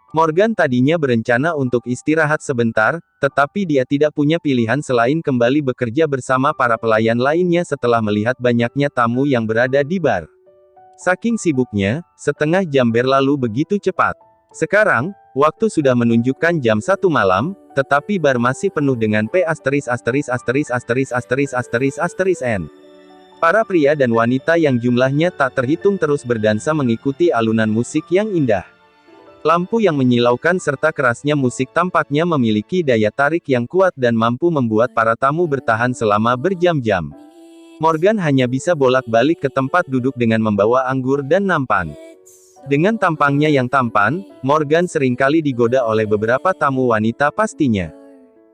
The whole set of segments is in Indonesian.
Morgan tadinya berencana untuk istirahat sebentar, tetapi dia tidak punya pilihan selain kembali bekerja bersama para pelayan lainnya setelah melihat banyaknya tamu yang berada di bar. Saking sibuknya, setengah jam berlalu begitu cepat. Sekarang, waktu sudah menunjukkan jam 1 malam, tetapi bar masih penuh dengan N. Para pria dan wanita yang jumlahnya tak terhitung terus berdansa mengikuti alunan musik yang indah. Lampu yang menyilaukan serta kerasnya musik tampaknya memiliki daya tarik yang kuat dan mampu membuat para tamu bertahan selama berjam-jam. Morgan hanya bisa bolak-balik ke tempat duduk dengan membawa anggur dan nampan. Dengan tampangnya yang tampan, Morgan seringkali digoda oleh beberapa tamu wanita pastinya.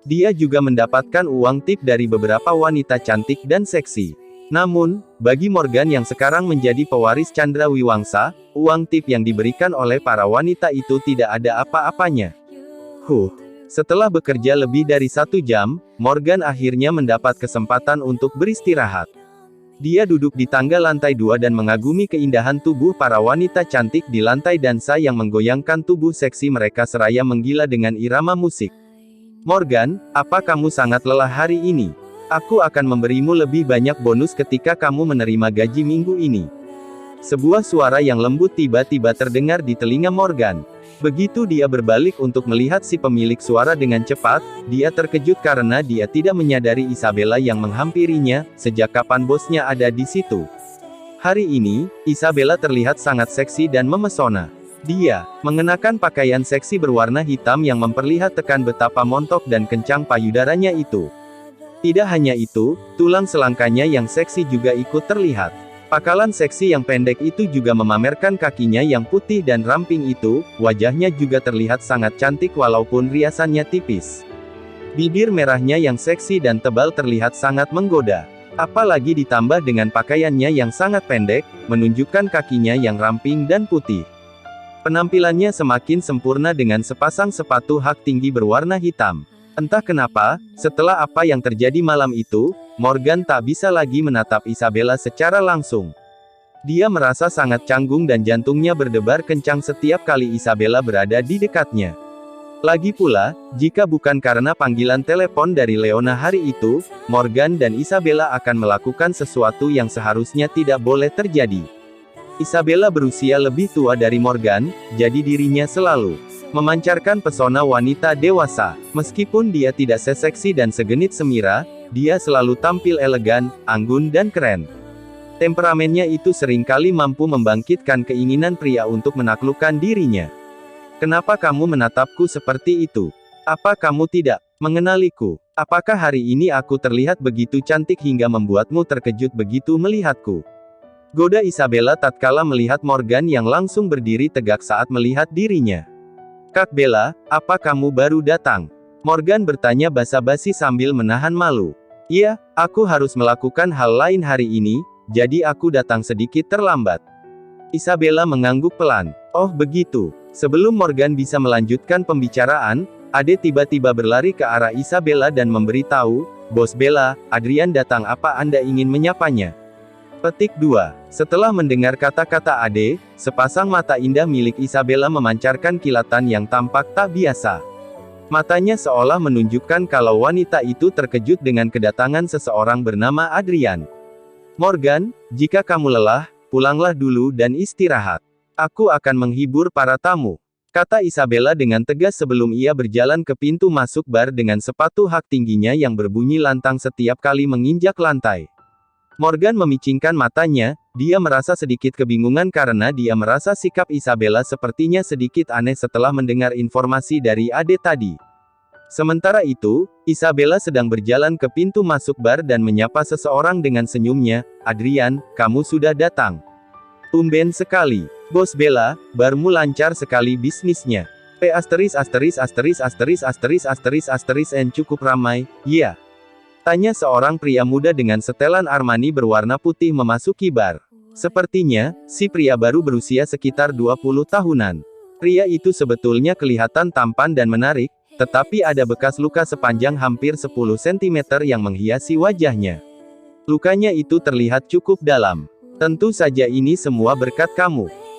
Dia juga mendapatkan uang tip dari beberapa wanita cantik dan seksi. Namun, bagi Morgan yang sekarang menjadi pewaris Chandra Wiwangsa, uang tip yang diberikan oleh para wanita itu tidak ada apa-apanya. Setelah bekerja lebih dari 1 jam, Morgan akhirnya mendapat kesempatan untuk beristirahat. Dia duduk di tangga lantai 2 dan mengagumi keindahan tubuh para wanita cantik di lantai dansa yang menggoyangkan tubuh seksi mereka seraya menggila dengan irama musik. Morgan, apa kamu sangat lelah hari ini? Aku akan memberimu lebih banyak bonus ketika kamu menerima gaji minggu ini. Sebuah suara yang lembut tiba-tiba terdengar di telinga Morgan. Begitu dia berbalik untuk melihat si pemilik suara dengan cepat, dia terkejut karena dia tidak menyadari Isabella yang menghampirinya, sejak kapan bosnya ada di situ. Hari ini, Isabella terlihat sangat seksi dan memesona. Dia mengenakan pakaian seksi berwarna hitam yang memperlihatkan betapa montok dan kencang payudaranya itu. Tidak hanya itu, tulang selangkanya yang seksi juga ikut terlihat. Pakalan seksi yang pendek itu juga memamerkan kakinya yang putih dan ramping itu, wajahnya juga terlihat sangat cantik walaupun riasannya tipis. Bibir merahnya yang seksi dan tebal terlihat sangat menggoda. Apalagi ditambah dengan pakaiannya yang sangat pendek, menunjukkan kakinya yang ramping dan putih. Penampilannya semakin sempurna dengan sepasang sepatu hak tinggi berwarna hitam. Entah kenapa, setelah apa yang terjadi malam itu, Morgan tak bisa lagi menatap Isabella secara langsung. Dia merasa sangat canggung dan jantungnya berdebar kencang setiap kali Isabella berada di dekatnya. Lagi pula, jika bukan karena panggilan telepon dari Leona hari itu, Morgan dan Isabella akan melakukan sesuatu yang seharusnya tidak boleh terjadi. Isabella berusia lebih tua dari Morgan, jadi dirinya selalu memancarkan pesona wanita dewasa. Meskipun dia tidak seseksi dan segenit Semira, dia selalu tampil elegan, anggun dan keren. Temperamennya itu seringkali mampu membangkitkan keinginan pria untuk menaklukkan dirinya. Kenapa kamu menatapku seperti itu? Apa kamu tidak mengenaliku? Apakah hari ini aku terlihat begitu cantik hingga membuatmu terkejut begitu melihatku? Goda Isabella tatkala melihat Morgan yang langsung berdiri tegak saat melihat dirinya. Kak Bella, apa kamu baru datang? Morgan bertanya basa-basi sambil menahan malu. Iya, aku harus melakukan hal lain hari ini, jadi aku datang sedikit terlambat. Isabella mengangguk pelan. Oh begitu. Sebelum Morgan bisa melanjutkan pembicaraan, Ade tiba-tiba berlari ke arah Isabella dan memberitahu, Bos Bella, Adrian datang, apa Anda ingin menyapanya? Petik 2. Setelah mendengar kata-kata Ade, sepasang mata indah milik Isabella memancarkan kilatan yang tampak tak biasa. Matanya seolah menunjukkan kalau wanita itu terkejut dengan kedatangan seseorang bernama Adrian. Morgan, jika kamu lelah, pulanglah dulu dan istirahat. Aku akan menghibur para tamu, kata Isabella dengan tegas sebelum ia berjalan ke pintu masuk bar dengan sepatu hak tingginya yang berbunyi lantang setiap kali menginjak lantai. Morgan memicingkan matanya, dia merasa sedikit kebingungan karena dia merasa sikap Isabella sepertinya sedikit aneh setelah mendengar informasi dari Ade tadi. Sementara itu, Isabella sedang berjalan ke pintu masuk bar dan menyapa seseorang dengan senyumnya, Adrian, kamu sudah datang. Tumben sekali. Bos Bella, barmu lancar sekali bisnisnya. N cukup ramai, ya. Tanya seorang pria muda dengan setelan Armani berwarna putih memasuki bar. Sepertinya, si pria baru berusia sekitar 20 tahunan. Pria itu sebetulnya kelihatan tampan dan menarik, tetapi ada bekas luka sepanjang hampir 10 cm yang menghiasi wajahnya. Lukanya itu terlihat cukup dalam. Tentu saja ini semua berkat kamu.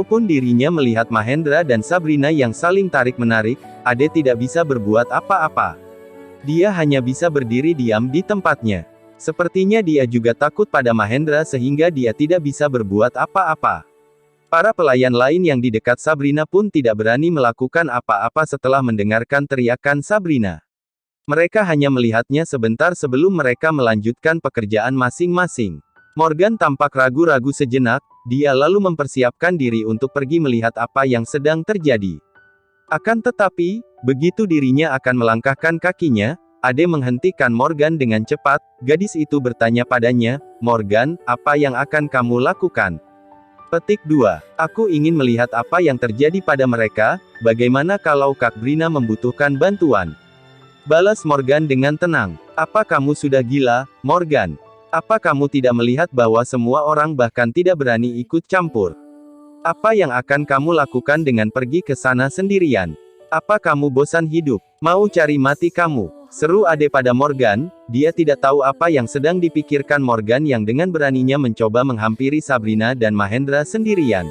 Walaupun dirinya melihat Mahendra dan Sabrina yang saling tarik-menarik, Ade tidak bisa berbuat apa-apa. Dia hanya bisa berdiri diam di tempatnya. Sepertinya dia juga takut pada Mahendra sehingga dia tidak bisa berbuat apa-apa. Para pelayan lain yang di dekat Sabrina pun tidak berani melakukan apa-apa setelah mendengarkan teriakan Sabrina. Mereka hanya melihatnya sebentar sebelum mereka melanjutkan pekerjaan masing-masing. Morgan tampak ragu-ragu sejenak, dia lalu mempersiapkan diri untuk pergi melihat apa yang sedang terjadi. Akan tetapi, begitu dirinya akan melangkahkan kakinya, Ade menghentikan Morgan dengan cepat. Gadis itu bertanya padanya, "Morgan, apa yang akan kamu lakukan?" Petik 2. Aku ingin melihat apa yang terjadi pada mereka, bagaimana kalau Kak Brina membutuhkan bantuan? Balas Morgan dengan tenang. Apa kamu sudah gila, Morgan? Apa kamu tidak melihat bahwa semua orang bahkan tidak berani ikut campur? Apa yang akan kamu lakukan dengan pergi ke sana sendirian? Apa kamu bosan hidup? Mau cari mati kamu? Seru Ade pada Morgan. Dia tidak tahu apa yang sedang dipikirkan Morgan yang dengan beraninya mencoba menghampiri Sabrina dan Mahendra sendirian.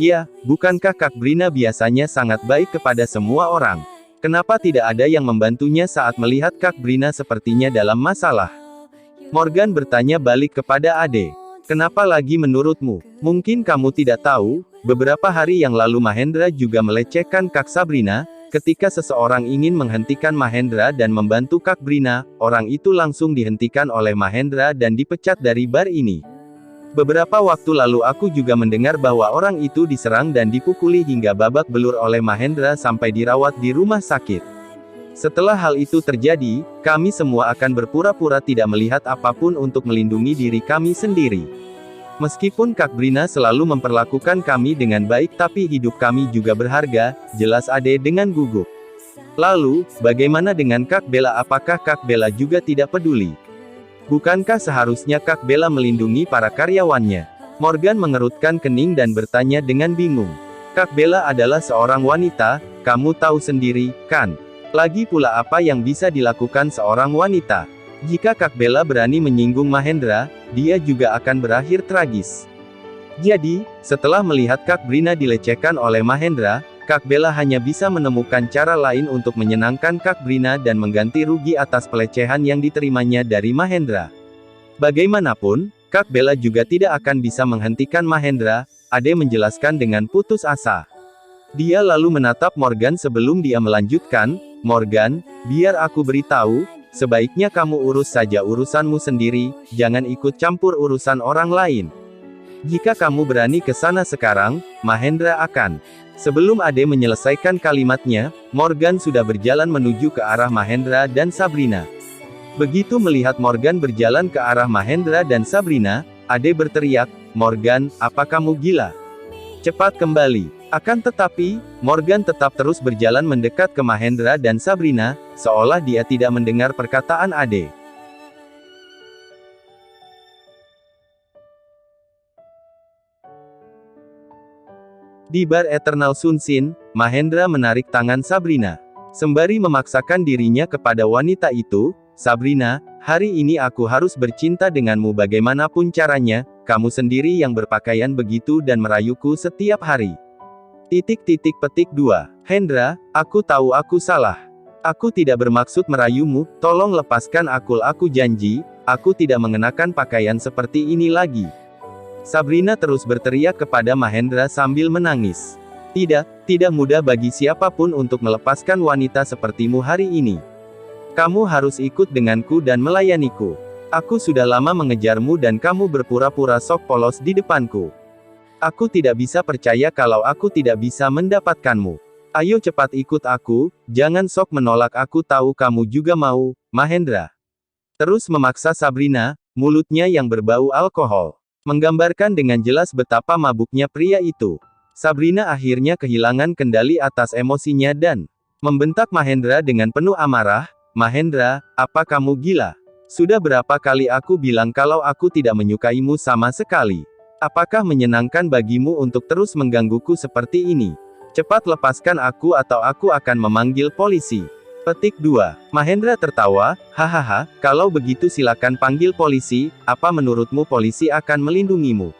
Ya, bukankah Kak Brina biasanya sangat baik kepada semua orang? Kenapa tidak ada yang membantunya saat melihat Kak Brina sepertinya dalam masalah? Morgan bertanya balik kepada Ade. Kenapa lagi menurutmu? Mungkin kamu tidak tahu, beberapa hari yang lalu Mahendra juga melecehkan Kak Sabrina. Ketika seseorang ingin menghentikan Mahendra dan membantu Kak Brina, orang itu langsung dihentikan oleh Mahendra dan dipecat dari bar ini. Beberapa waktu lalu aku juga mendengar bahwa orang itu diserang dan dipukuli hingga babak belur oleh Mahendra sampai dirawat di rumah sakit. Setelah hal itu terjadi, kami semua akan berpura-pura tidak melihat apapun untuk melindungi diri kami sendiri. Meskipun Kak Brina selalu memperlakukan kami dengan baik tapi hidup kami juga berharga, jelas Ade dengan gugup. Lalu, bagaimana dengan Kak Bella? Apakah Kak Bella juga tidak peduli? Bukankah seharusnya Kak Bella melindungi para karyawannya? Morgan mengerutkan kening dan bertanya dengan bingung. Kak Bella adalah seorang wanita, kamu tahu sendiri, kan? Lagi pula apa yang bisa dilakukan seorang wanita? Jika Kak Bella berani menyinggung Mahendra, dia juga akan berakhir tragis. Jadi, setelah melihat Kak Brina dilecehkan oleh Mahendra, Kak Bella hanya bisa menemukan cara lain untuk menyenangkan Kak Brina dan mengganti rugi atas pelecehan yang diterimanya dari Mahendra. Bagaimanapun, Kak Bella juga tidak akan bisa menghentikan Mahendra, Ade menjelaskan dengan putus asa. Dia lalu menatap Morgan sebelum dia melanjutkan, Morgan, biar aku beritahu, sebaiknya kamu urus saja urusanmu sendiri, jangan ikut campur urusan orang lain. Jika kamu berani ke sana sekarang, Mahendra akan. Sebelum Ade menyelesaikan kalimatnya, Morgan sudah berjalan menuju ke arah Mahendra dan Sabrina. Begitu melihat Morgan berjalan ke arah Mahendra dan Sabrina, Ade berteriak, Morgan, apa kamu gila? Cepat kembali. Akan tetapi, Morgan tetap terus berjalan mendekat ke Mahendra dan Sabrina, seolah dia tidak mendengar perkataan Ade. Di bar Eternal Sunshine, Mahendra menarik tangan Sabrina. Sembari memaksakan dirinya kepada wanita itu, Sabrina, hari ini aku harus bercinta denganmu bagaimanapun caranya, kamu sendiri yang berpakaian begitu dan merayuku setiap hari. Petik 2. Hendra, aku tahu aku salah. Aku tidak bermaksud merayumu, tolong lepaskan aku janji, aku tidak mengenakan pakaian seperti ini lagi. Sabrina terus berteriak kepada Mahendra sambil menangis. Tidak mudah bagi siapapun untuk melepaskan wanita sepertimu hari ini. Kamu harus ikut denganku dan melayaniku. Aku sudah lama mengejarmu dan kamu berpura-pura sok polos di depanku. Aku tidak bisa percaya kalau aku tidak bisa mendapatkanmu. Ayo cepat ikut aku, jangan sok menolak, aku tahu kamu juga mau, Mahendra. Terus memaksa Sabrina, mulutnya yang berbau alkohol. Menggambarkan dengan jelas betapa mabuknya pria itu. Sabrina akhirnya kehilangan kendali atas emosinya dan membentak Mahendra dengan penuh amarah, Mahendra, apa kamu gila? Sudah berapa kali aku bilang kalau aku tidak menyukaimu sama sekali? Apakah menyenangkan bagimu untuk terus menggangguku seperti ini? Cepat lepaskan aku atau aku akan memanggil polisi. Petik 2. Mahendra tertawa, hahaha, kalau begitu silakan panggil polisi, apa menurutmu polisi akan melindungimu?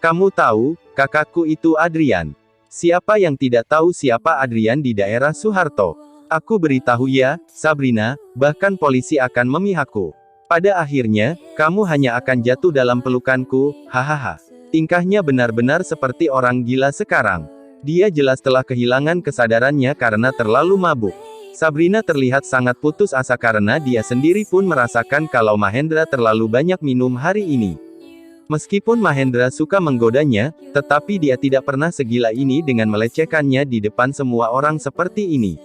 Kamu tahu, kakakku itu Adrian. Siapa yang tidak tahu siapa Adrian di daerah Soeharto? Aku beritahu ya, Sabrina, bahkan polisi akan memihakku. Pada akhirnya, kamu hanya akan jatuh dalam pelukanku, hahaha. Tingkahnya benar-benar seperti orang gila sekarang. Dia jelas telah kehilangan kesadarannya karena terlalu mabuk. Sabrina terlihat sangat putus asa karena dia sendiri pun merasakan kalau Mahendra terlalu banyak minum hari ini. Meskipun Mahendra suka menggodanya, tetapi dia tidak pernah segila ini dengan melecehkannya di depan semua orang seperti ini.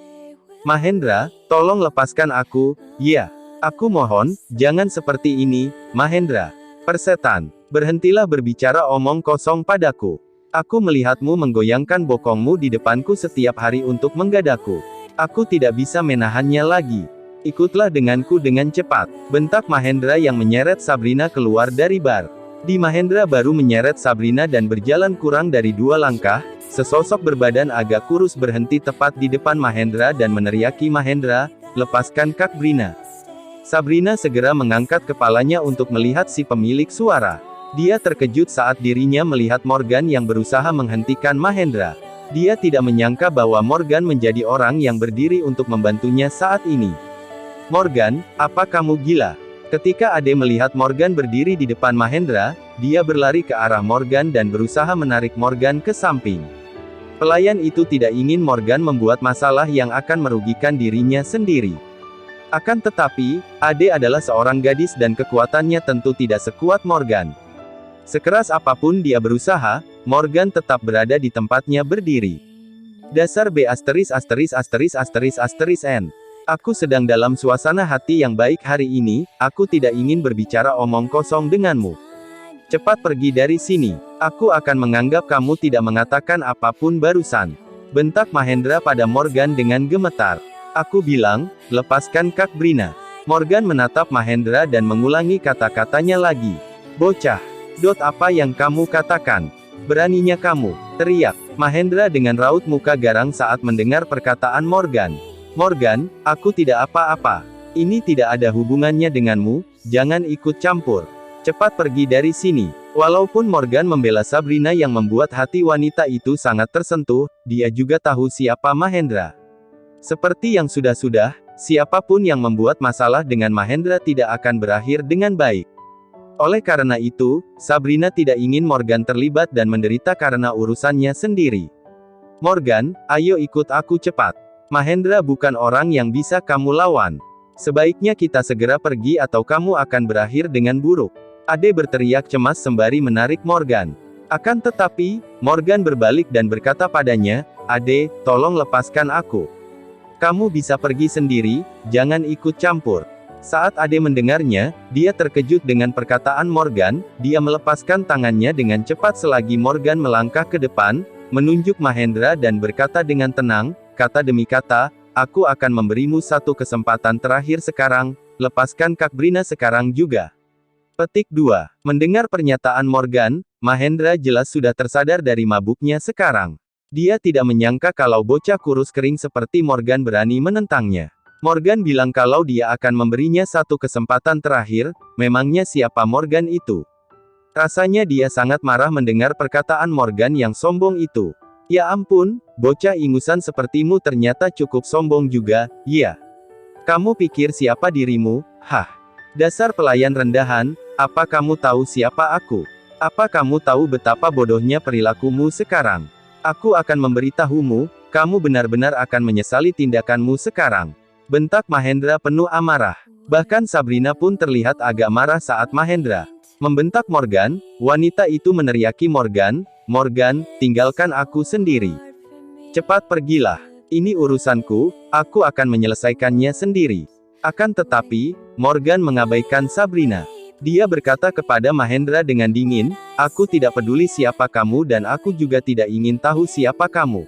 Mahendra, tolong lepaskan aku, ya. Aku mohon, jangan seperti ini, Mahendra. Persetan, berhentilah berbicara omong kosong padaku. Aku melihatmu menggoyangkan bokongmu di depanku setiap hari untuk menggadaku. Aku tidak bisa menahannya lagi. Ikutlah denganku dengan cepat, bentak Mahendra yang menyeret Sabrina keluar dari bar. Di Mahendra baru menyeret Sabrina dan berjalan kurang dari 2 langkah, sesosok berbadan agak kurus berhenti tepat di depan Mahendra dan meneriaki Mahendra, lepaskan Kak Brina. Sabrina segera mengangkat kepalanya untuk melihat si pemilik suara. Dia terkejut saat dirinya melihat Morgan yang berusaha menghentikan Mahendra. Dia tidak menyangka bahwa Morgan menjadi orang yang berdiri untuk membantunya saat ini. Morgan, apa kamu gila? Ketika Ade melihat Morgan berdiri di depan Mahendra, dia berlari ke arah Morgan dan berusaha menarik Morgan ke samping. Pelayan itu tidak ingin Morgan membuat masalah yang akan merugikan dirinya sendiri. Akan tetapi, Ade adalah seorang gadis dan kekuatannya tentu tidak sekuat Morgan. Sekeras apapun dia berusaha, Morgan tetap berada di tempatnya berdiri. Dasar B*******N. Aku sedang dalam suasana hati yang baik hari ini, aku tidak ingin berbicara omong kosong denganmu. Cepat pergi dari sini. Aku akan menganggap kamu tidak mengatakan apapun barusan. Bentak Mahendra pada Morgan dengan gemetar. Aku bilang, lepaskan Kak Brina. Morgan menatap Mahendra dan mengulangi kata-katanya lagi. Bocah. Apa yang kamu katakan? Beraninya kamu, teriak Mahendra dengan raut muka garang saat mendengar perkataan Morgan. Morgan, aku tidak apa-apa. Ini tidak ada hubungannya denganmu, jangan ikut campur. Cepat pergi dari sini. Walaupun Morgan membela Sabrina yang membuat hati wanita itu sangat tersentuh, dia juga tahu siapa Mahendra. Seperti yang sudah-sudah, siapapun yang membuat masalah dengan Mahendra tidak akan berakhir dengan baik. Oleh karena itu, Sabrina tidak ingin Morgan terlibat dan menderita karena urusannya sendiri. Morgan, ayo ikut aku cepat. Mahendra bukan orang yang bisa kamu lawan. Sebaiknya kita segera pergi atau kamu akan berakhir dengan buruk. Ade berteriak cemas sembari menarik Morgan. Akan tetapi, Morgan berbalik dan berkata padanya, Ade, tolong lepaskan aku. Kamu bisa pergi sendiri, jangan ikut campur. Saat Ade mendengarnya, dia terkejut dengan perkataan Morgan, dia melepaskan tangannya dengan cepat selagi Morgan melangkah ke depan, menunjuk Mahendra dan berkata dengan tenang, kata demi kata, aku akan memberimu satu kesempatan terakhir sekarang, lepaskan Kak Brina sekarang juga. Petik 2. Mendengar pernyataan Morgan, Mahendra jelas sudah tersadar dari mabuknya sekarang. Dia tidak menyangka kalau bocah kurus kering seperti Morgan berani menentangnya. Morgan bilang kalau dia akan memberinya satu kesempatan terakhir, memangnya siapa Morgan itu? Rasanya dia sangat marah mendengar perkataan Morgan yang sombong itu. Ya ampun, bocah ingusan sepertimu ternyata cukup sombong juga, iya. Kamu pikir siapa dirimu? Hah. Dasar pelayan rendahan, apa kamu tahu siapa aku? Apa kamu tahu betapa bodohnya perilakumu sekarang? Aku akan memberitahumu, kamu benar-benar akan menyesali tindakanmu sekarang. Bentak Mahendra penuh amarah. Bahkan Sabrina pun terlihat agak marah saat Mahendra membentak Morgan. Wanita itu meneriaki Morgan, Morgan, tinggalkan aku sendiri. Cepat pergilah. Ini urusanku, aku akan menyelesaikannya sendiri. Akan tetapi, Morgan mengabaikan Sabrina. Dia berkata kepada Mahendra dengan dingin, aku tidak peduli siapa kamu dan aku juga tidak ingin tahu siapa kamu.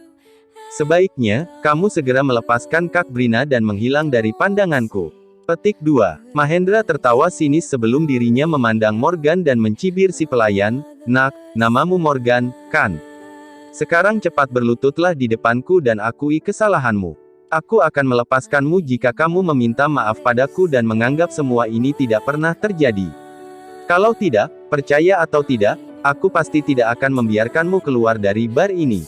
Sebaiknya, kamu segera melepaskan Kak Brina dan menghilang dari pandanganku. Petik 2. Mahendra tertawa sinis sebelum dirinya memandang Morgan dan mencibir si pelayan, nak, namamu Morgan, kan? Sekarang cepat berlututlah di depanku dan akui kesalahanmu. Aku akan melepaskanmu jika kamu meminta maaf padaku dan menganggap semua ini tidak pernah terjadi. Kalau tidak, percaya atau tidak, aku pasti tidak akan membiarkanmu keluar dari bar ini.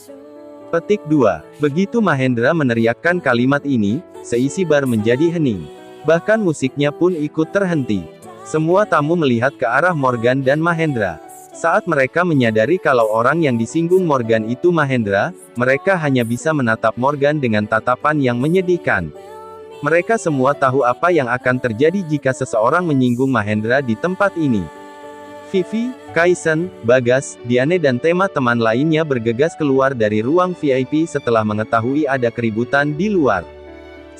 Petik 2. Begitu Mahendra meneriakkan kalimat ini, seisi bar menjadi hening. Bahkan musiknya pun ikut terhenti. Semua tamu melihat ke arah Morgan dan Mahendra. Saat mereka menyadari kalau orang yang disinggung Morgan itu Mahendra, mereka hanya bisa menatap Morgan dengan tatapan yang menyedihkan. Mereka semua tahu apa yang akan terjadi jika seseorang menyinggung Mahendra di tempat ini. Vivi, Kaisen, Bagas, Diane dan teman-teman lainnya bergegas keluar dari ruang VIP setelah mengetahui ada keributan di luar.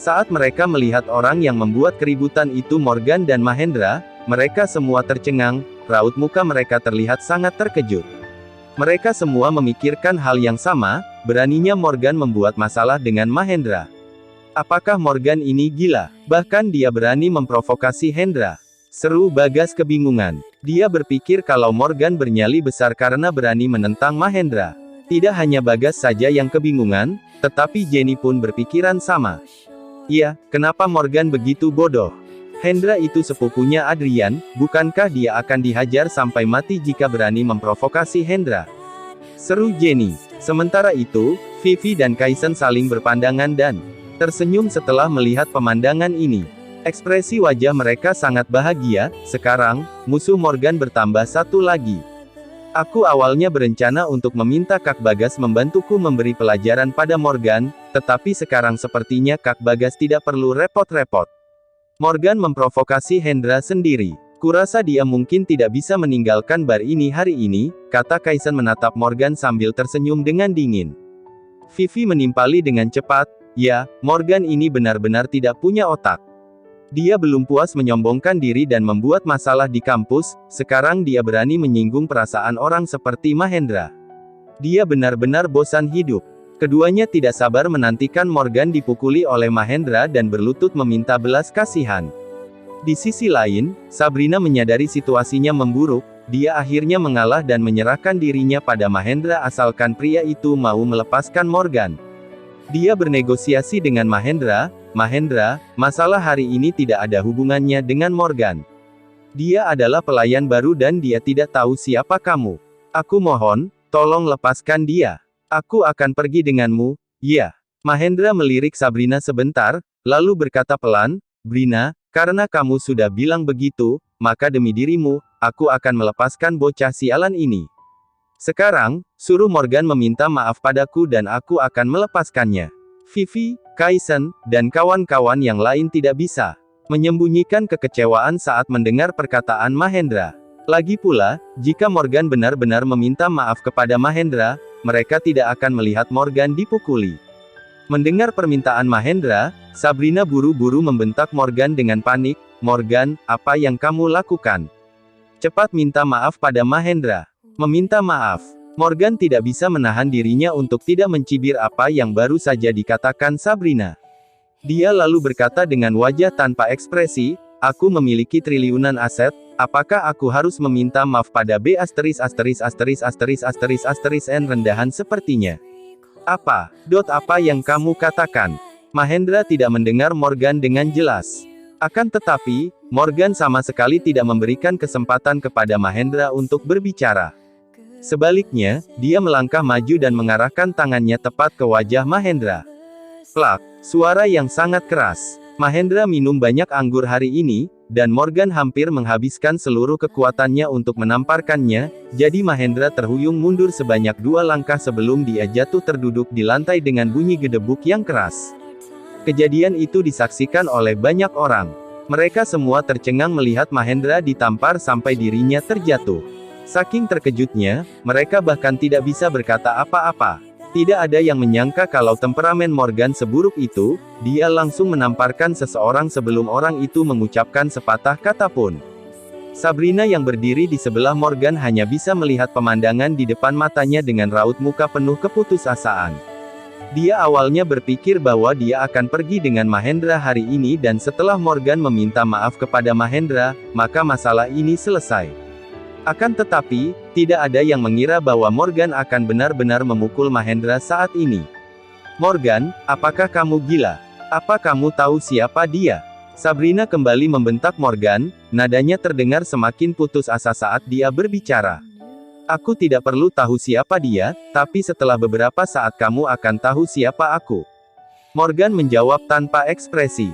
Saat mereka melihat orang yang membuat keributan itu Morgan dan Mahendra, mereka semua tercengang, raut muka mereka terlihat sangat terkejut. Mereka semua memikirkan hal yang sama, beraninya Morgan membuat masalah dengan Mahendra. Apakah Morgan ini gila? Bahkan dia berani memprovokasi Hendra. Seru Bagas kebingungan. Dia berpikir kalau Morgan bernyali besar karena berani menentang Mahendra. Tidak hanya Bagas saja yang kebingungan, tetapi Jenny pun berpikiran sama. Iya, kenapa Morgan begitu bodoh? Hendra itu sepupunya Adrian, bukankah dia akan dihajar sampai mati jika berani memprovokasi Hendra? Seru Jenny. Sementara itu, Vivi dan Kaisen saling berpandangan dan tersenyum setelah melihat pemandangan ini. Ekspresi wajah mereka sangat bahagia. Sekarang, musuh Morgan bertambah satu lagi. Aku awalnya berencana untuk meminta Kak Bagas membantuku memberi pelajaran pada Morgan, tetapi sekarang sepertinya Kak Bagas tidak perlu repot-repot. Morgan memprovokasi Hendra sendiri. Kurasa dia mungkin tidak bisa meninggalkan bar ini hari ini, kata Kaisen menatap Morgan sambil tersenyum dengan dingin. Vivi menimpali dengan cepat, ya, Morgan ini benar-benar tidak punya otak. Dia belum puas menyombongkan diri dan membuat masalah di kampus, sekarang dia berani menyinggung perasaan orang seperti Mahendra. Dia benar-benar bosan hidup. Keduanya tidak sabar menantikan Morgan dipukuli oleh Mahendra dan berlutut meminta belas kasihan. Di sisi lain, Sabrina menyadari situasinya memburuk, dia akhirnya mengalah dan menyerahkan dirinya pada Mahendra asalkan pria itu mau melepaskan Morgan. Dia bernegosiasi dengan Mahendra, "Mahendra, masalah hari ini tidak ada hubungannya dengan Morgan. Dia adalah pelayan baru dan dia tidak tahu siapa kamu. Aku mohon, tolong lepaskan dia. Aku akan pergi denganmu." "Ya." Mahendra melirik Sabrina sebentar, lalu berkata pelan, "Brina, karena kamu sudah bilang begitu, maka demi dirimu, aku akan melepaskan bocah sialan ini. Sekarang, suruh Morgan meminta maaf padaku dan aku akan melepaskannya." Vivi, Kaisen, dan kawan-kawan yang lain tidak bisa menyembunyikan kekecewaan saat mendengar perkataan Mahendra. Lagi pula, jika Morgan benar-benar meminta maaf kepada Mahendra, mereka tidak akan melihat Morgan dipukuli. Mendengar permintaan Mahendra, Sabrina buru-buru membentak Morgan dengan panik, "Morgan, apa yang kamu lakukan? Cepat minta maaf pada Mahendra." Meminta maaf. Morgan tidak bisa menahan dirinya untuk tidak mencibir apa yang baru saja dikatakan Sabrina. Dia lalu berkata dengan wajah tanpa ekspresi, "Aku memiliki triliunan aset, apakah aku harus meminta maaf pada n rendahan sepertinya? Apa yang kamu katakan?" Mahendra tidak mendengar Morgan dengan jelas. Akan tetapi, Morgan sama sekali tidak memberikan kesempatan kepada Mahendra untuk berbicara. Sebaliknya, dia melangkah maju dan mengarahkan tangannya tepat ke wajah Mahendra. Plak, suara yang sangat keras. Mahendra minum banyak anggur hari ini, dan Morgan hampir menghabiskan seluruh kekuatannya untuk menamparkannya, jadi Mahendra terhuyung mundur sebanyak 2 langkah sebelum dia jatuh terduduk di lantai dengan bunyi gedebuk yang keras. Kejadian itu disaksikan oleh banyak orang. Mereka semua tercengang melihat Mahendra ditampar sampai dirinya terjatuh. Saking terkejutnya, mereka bahkan tidak bisa berkata apa-apa. Tidak ada yang menyangka kalau temperamen Morgan seburuk itu, dia langsung menamparkan seseorang sebelum orang itu mengucapkan sepatah kata pun. Sabrina yang berdiri di sebelah Morgan hanya bisa melihat pemandangan di depan matanya dengan raut muka penuh keputusasaan. Dia awalnya berpikir bahwa dia akan pergi dengan Mahendra hari ini dan setelah Morgan meminta maaf kepada Mahendra, maka masalah ini selesai. Akan tetapi, tidak ada yang mengira bahwa Morgan akan benar-benar memukul Mahendra saat ini. "Morgan, apakah kamu gila? Apa kamu tahu siapa dia?" Sabrina kembali membentak Morgan, nadanya terdengar semakin putus asa saat dia berbicara. "Aku tidak perlu tahu siapa dia, tapi setelah beberapa saat kamu akan tahu siapa aku." Morgan menjawab tanpa ekspresi.